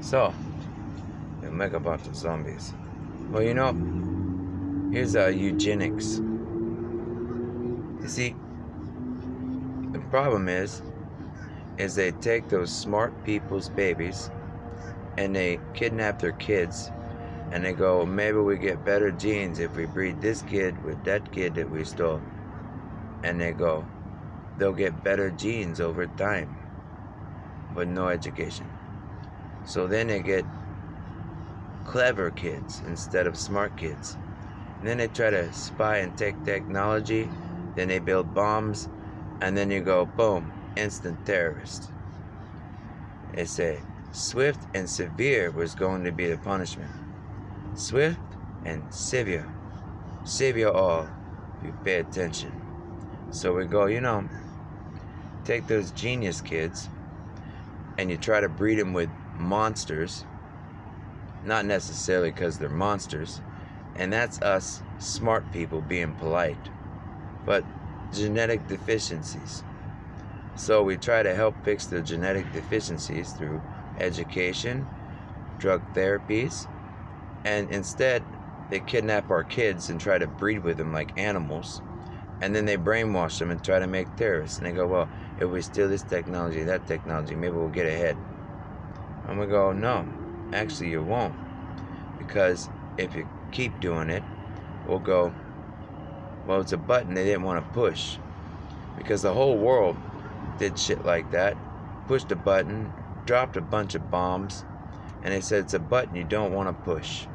So, we make about the zombies. Well, here's eugenics. You see, the problem is they take those smart people's babies and they kidnap their kids and they go, maybe we get better genes if we breed this kid with that kid that we stole. And they go, they'll get better genes over time, but no education. So then they get clever kids instead of smart kids. And then they try to spy and take technology, then they build bombs, and then you go, boom, instant terrorist. They say swift and severe was going to be the punishment. Swift and severe. Severe all, if you pay attention. So we go, take those genius kids and you try to breed them with monsters, not necessarily because they're monsters, and that's us smart people being polite, but genetic deficiencies. So we try to help fix the genetic deficiencies through education, drug therapies, and instead they kidnap our kids and try to breed with them like animals, and then they brainwash them and try to make terrorists. And they go, well, if we steal this technology, that technology, maybe we'll get ahead. And we go, no, actually you won't. Because if you keep doing it, we'll go, well, it's a button they didn't want to push. Because the whole world did shit like that. Pushed a button, dropped a bunch of bombs, and they said it's a button you don't want to push.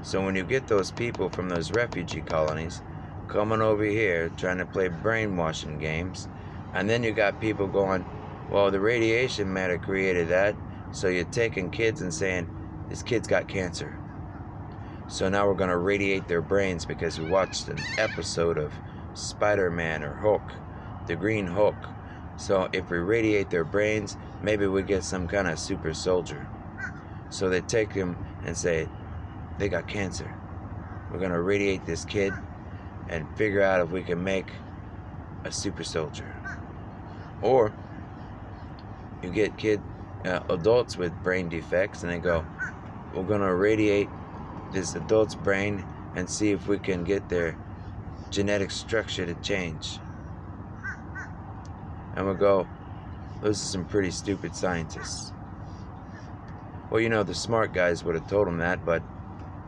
So when you get those people from those refugee colonies coming over here trying to play brainwashing games, and then you got people going, well, the radiation matter created that, so you're taking kids and saying, this kid's got cancer. So now we're going to radiate their brains because we watched an episode of Spider-Man or Hulk, the Green Hulk. So if we radiate their brains, maybe we get some kind of super soldier. So they take him and say, they got cancer. We're going to radiate this kid and figure out if we can make a super soldier. Or you get adults with brain defects and they go, we're going to irradiate this adult's brain and see if we can get their genetic structure to change. And we'll go, those are some pretty stupid scientists. Well, the smart guys would have told them that, but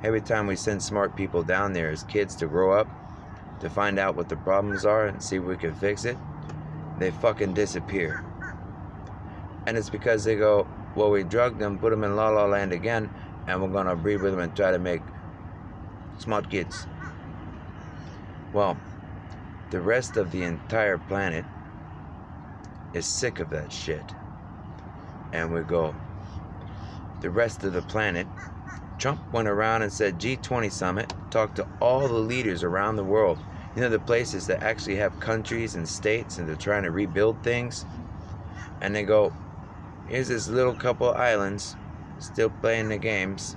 every time we send smart people down there as kids to grow up, to find out what the problems are and see if we can fix it, they fucking disappear. And it's because they go, well, we drugged them, put them in La La Land again, and we're gonna breed with them and try to make smart kids. Well, the rest of the entire planet is sick of that shit. And we go, the rest of the planet, Trump went around and said G20 summit, talked to all the leaders around the world. The places that actually have countries and states and they're trying to rebuild things. And they go, here's this little couple islands still playing the games.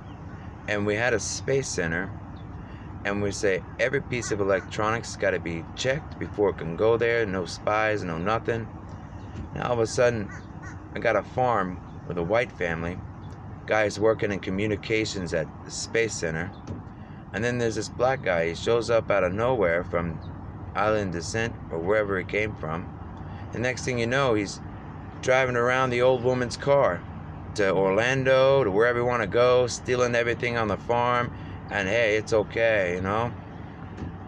And we had a space center. And we say every piece of electronics got to be checked before it can go there. No spies, no nothing. Now all of a sudden, I got a farm with a white family. Guys working in communications at the space center. And then there's this black guy. He shows up out of nowhere from Island Descent or wherever he came from. The next thing you know, he's driving around the old woman's car to Orlando, to wherever you want to go, stealing everything on the farm. And hey, it's okay,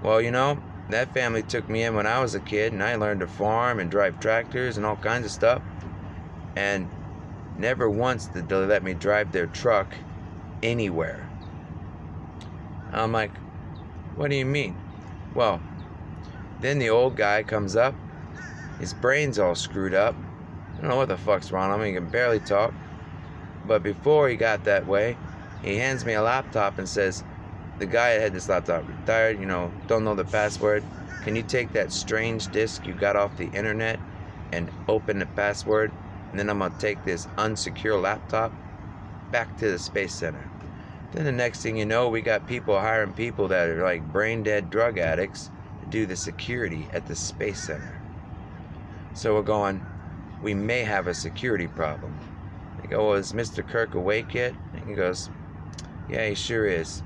Well, that family took me in when I was a kid, and I learned to farm and drive tractors and all kinds of stuff. And never once did they let me drive their truck anywhere. I'm like, what do you mean? Well, then the old guy comes up. His brain's all screwed up. I don't know what the fuck's wrong with him. He can barely talk. But before he got that way, he hands me a laptop and says, the guy that had this laptop, retired, don't know the password. Can you take that strange disk you got off the internet and open the password? And then I'm going to take this unsecure laptop back to the Space Center. Then the next thing you know, we got people hiring people that are like brain dead drug addicts to do the security at the Space Center. So we're going, we may have a security problem. They go, well, is Mr. Kirk awake yet? And he goes, yeah, he sure is.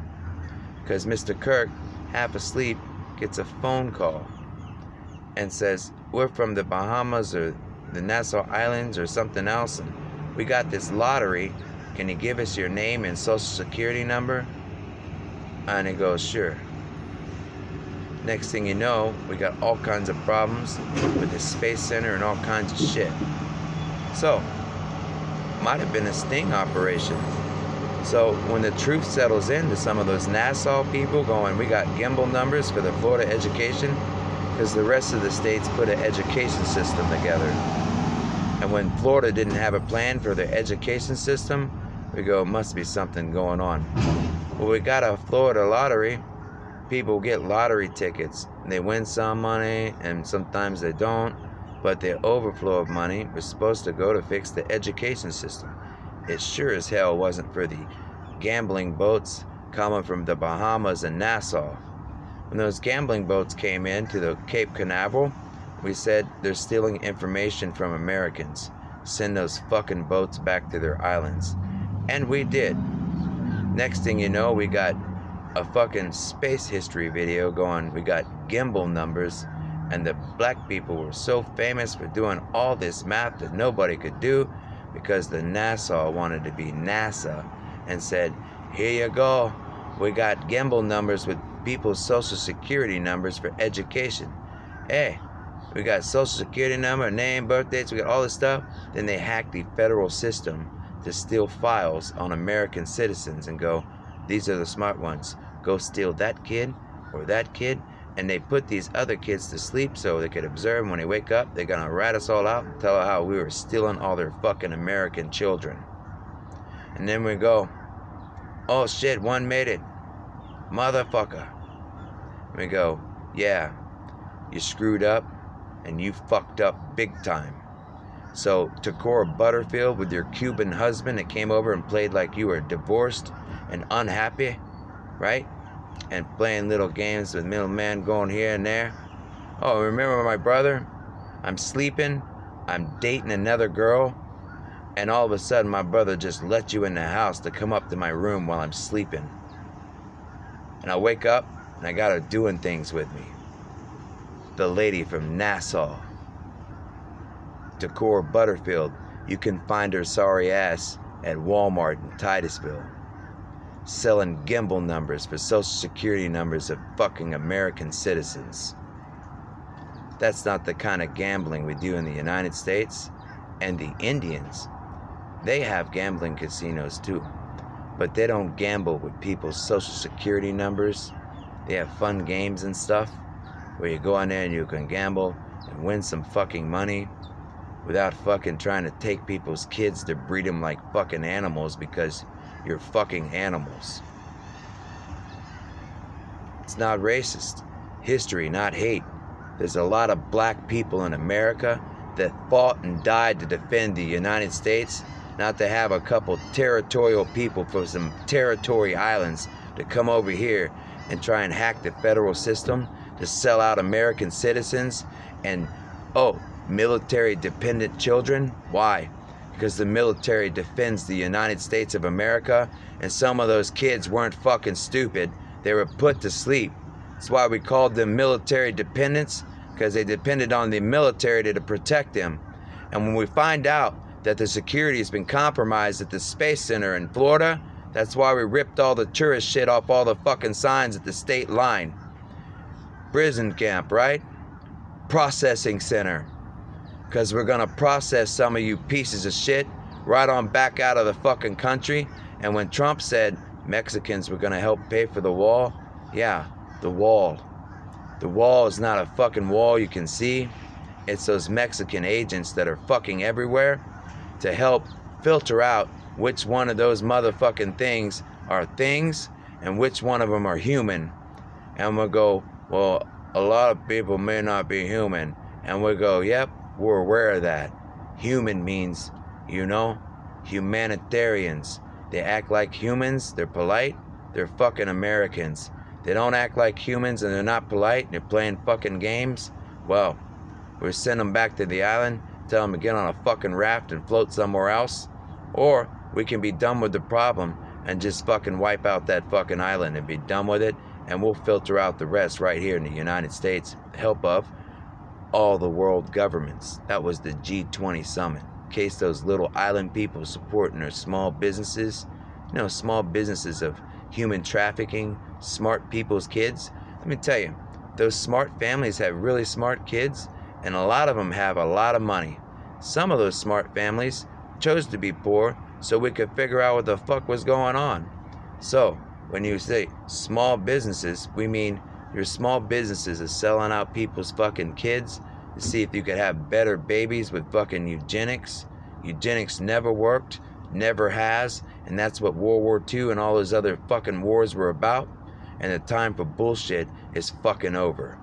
Because Mr. Kirk, half asleep, gets a phone call and says, we're from the Bahamas or the Nassau Islands or something else, and we got this lottery. Can you give us your name and social security number? And he goes, sure. Next thing you know, we got all kinds of problems with the Space Center and all kinds of shit. So, might have been a sting operation. So when the truth settles in to some of those Nassau people going, we got gimbal numbers for the Florida education, because the rest of the states put an education system together. And when Florida didn't have a plan for their education system, we go, must be something going on. Well, we got a Florida lottery. People get lottery tickets. They win some money, and sometimes they don't. But the overflow of money was supposed to go to fix the education system. It sure as hell wasn't for the gambling boats coming from the Bahamas and Nassau. When those gambling boats came in to the Cape Canaveral, we said they're stealing information from Americans. Send those fucking boats back to their islands. And we did. Next thing you know, we got a fucking space history video going, we got gimbal numbers, and the black people were so famous for doing all this math that nobody could do, because the Nassau wanted to be NASA and said, here you go, we got gimbal numbers with people's social security numbers for education. Hey, we got social security number, name, birth dates, we got all this stuff. Then they hacked the federal system to steal files on American citizens and go, these are the smart ones. Go steal that kid or that kid. And they put these other kids to sleep so they could observe, and when they wake up, they're gonna rat us all out and tell how we were stealing all their fucking American children. And then we go, oh shit, one made it. Motherfucker. And we go, yeah, you screwed up and you fucked up big time. So Takora Butterfield with your Cuban husband that came over and played like you were divorced and unhappy, right? And playing little games with middleman going here and there. Oh, remember my brother? I'm sleeping, I'm dating another girl, and all of a sudden my brother just let you in the house to come up to my room while I'm sleeping. And I wake up and I got her doing things with me. The lady from Nassau, Takora Butterfield. You can find her sorry ass at Walmart in Titusville, selling gimbal numbers for social security numbers of fucking American citizens. That's not the kind of gambling we do in the United States. And the Indians, they have gambling casinos too, but they don't gamble with people's social security numbers. They have fun games and stuff where you go in there and you can gamble and win some fucking money without fucking trying to take people's kids to breed them like fucking animals because you're fucking animals. It's not racist. History, not hate. There's a lot of black people in America that fought and died to defend the United States, not to have a couple territorial people from some territory islands to come over here and try and hack the federal system to sell out American citizens and, military dependent children. Why? Because the military defends the United States of America, and some of those kids weren't fucking stupid. They were put to sleep. That's why we called them military dependents, because they depended on the military to protect them. And when we find out that the security has been compromised at the Space Center in Florida, that's why we ripped all the tourist shit off all the fucking signs at the state line. Prison camp, right? Processing center. Because we're gonna process some of you pieces of shit right on back out of the fucking country. And when Trump said Mexicans were gonna help pay for the wall, yeah, the wall. The wall is not a fucking wall you can see. It's those Mexican agents that are fucking everywhere to help filter out which one of those motherfucking things are things and which one of them are human. And we'll go, well, a lot of people may not be human. And we'll go, yep, we're aware of that. Human means, humanitarians. They act like humans, they're polite, they're fucking Americans. They don't act like humans and they're not polite, they're playing fucking games. Well, we send them back to the island, tell them to get on a fucking raft and float somewhere else. Or we can be done with the problem and just fucking wipe out that fucking island and be done with it, and we'll filter out the rest right here in the United States, help of all the world governments. That was the G20 summit. In case those little island people supporting their small businesses, small businesses of human trafficking, smart people's kids. Let me tell you, those smart families have really smart kids, and a lot of them have a lot of money. Some of those smart families chose to be poor so we could figure out what the fuck was going on. So, when you say small businesses, we mean your small businesses is selling out people's fucking kids to see if you could have better babies with fucking eugenics. Eugenics never worked, never has, and that's what World War II and all those other fucking wars were about. And the time for bullshit is fucking over.